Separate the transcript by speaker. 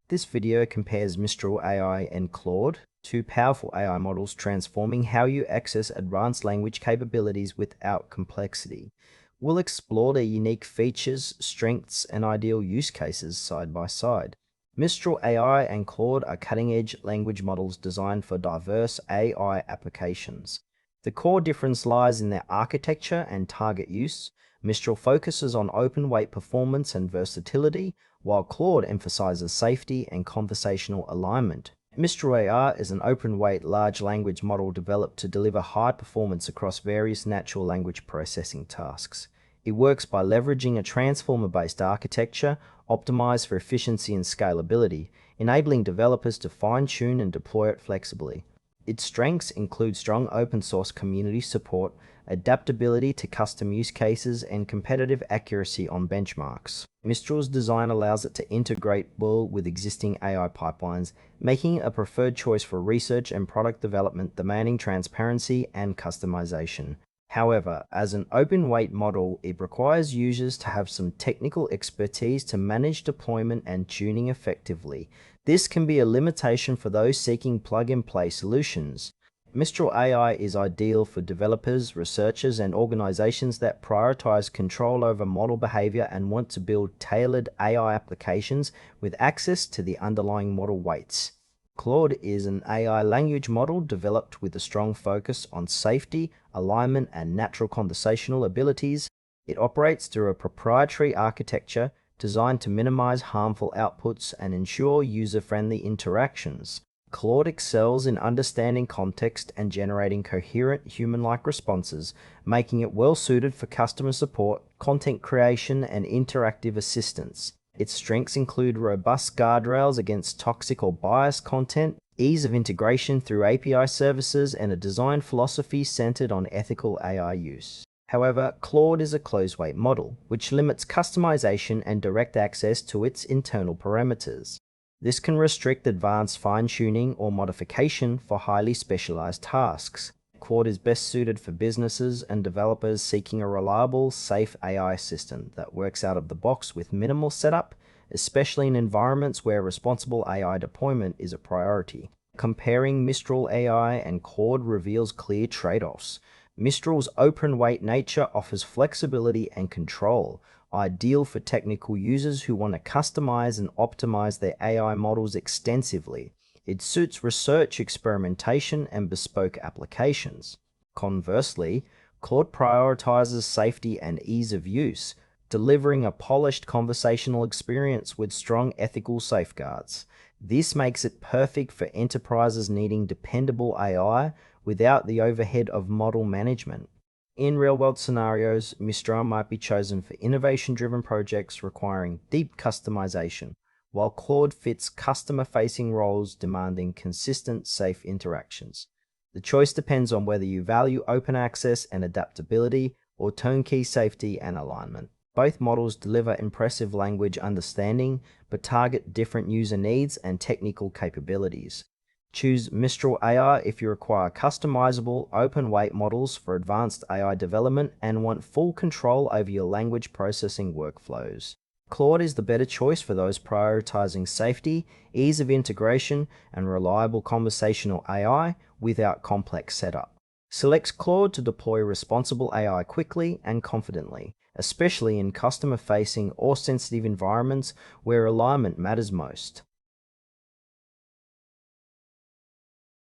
Speaker 1: This video compares Mistral AI and Claude, two powerful AI models transforming how you access advanced language capabilities without complexity. We'll explore their unique features, strengths, and ideal use cases side by side. Mistral AI and Claude are cutting-edge language models designed for diverse AI applications. The core difference lies in their architecture and target use. Mistral focuses on open-weight performance and versatility, while Claude emphasizes safety and conversational alignment. Mistral AI is an open-weight large language model developed to deliver high performance across various natural language processing tasks. It works by leveraging a transformer-based architecture optimized for efficiency and scalability, enabling developers to fine-tune and deploy it flexibly. Its strengths include strong open-source community support, adaptability to custom use cases, and competitive accuracy on benchmarks. Mistral's design allows it to integrate well with existing AI pipelines, making it a preferred choice for research and product development demanding transparency and customization. However, as an open-weight model, it requires users to have some technical expertise to manage deployment and tuning effectively. This can be a limitation for those seeking plug-and-play solutions. Mistral AI is ideal for developers, researchers, and organizations that prioritize control over model behavior and want to build tailored AI applications with access to the underlying model weights. Claude is an AI language model developed with a strong focus on safety, alignment, and natural conversational abilities. It operates through a proprietary architecture designed to minimize harmful outputs and ensure user-friendly interactions. Claude excels in understanding context and generating coherent human-like responses, making it well-suited for customer support, content creation, and interactive assistance. Its strengths include robust guardrails against toxic or biased content, ease of integration through API services, and a design philosophy centered on ethical AI use. However, Claude is a closed-weight model, which limits customization and direct access to its internal parameters. This can restrict advanced fine-tuning or modification for highly specialized tasks. Claude is best suited for businesses and developers seeking a reliable, safe AI system that works out of the box with minimal setup, especially in environments where responsible AI deployment is a priority. Comparing Mistral AI and Claude reveals clear trade-offs. Mistral's open-weight nature offers flexibility and control, ideal for technical users who want to customize and optimize their AI models extensively. It suits research, experimentation, and bespoke applications. Conversely, Claude prioritizes safety and ease of use, delivering a polished conversational experience with strong ethical safeguards. This makes it perfect for enterprises needing dependable AI without the overhead of model management. In real-world scenarios, Mistral might be chosen for innovation-driven projects requiring deep customization, while Claude fits customer-facing roles demanding consistent, safe interactions. The choice depends on whether you value open access and adaptability or turnkey safety and alignment. Both models deliver impressive language understanding, but target different user needs and technical capabilities. Choose Mistral AI if you require customizable, open-weight models for advanced AI development and want full control over your language processing workflows. Claude is the better choice for those prioritizing safety, ease of integration, and reliable conversational AI without complex setup. Select Claude to deploy responsible AI quickly and confidently, especially in customer-facing or sensitive environments where alignment matters most.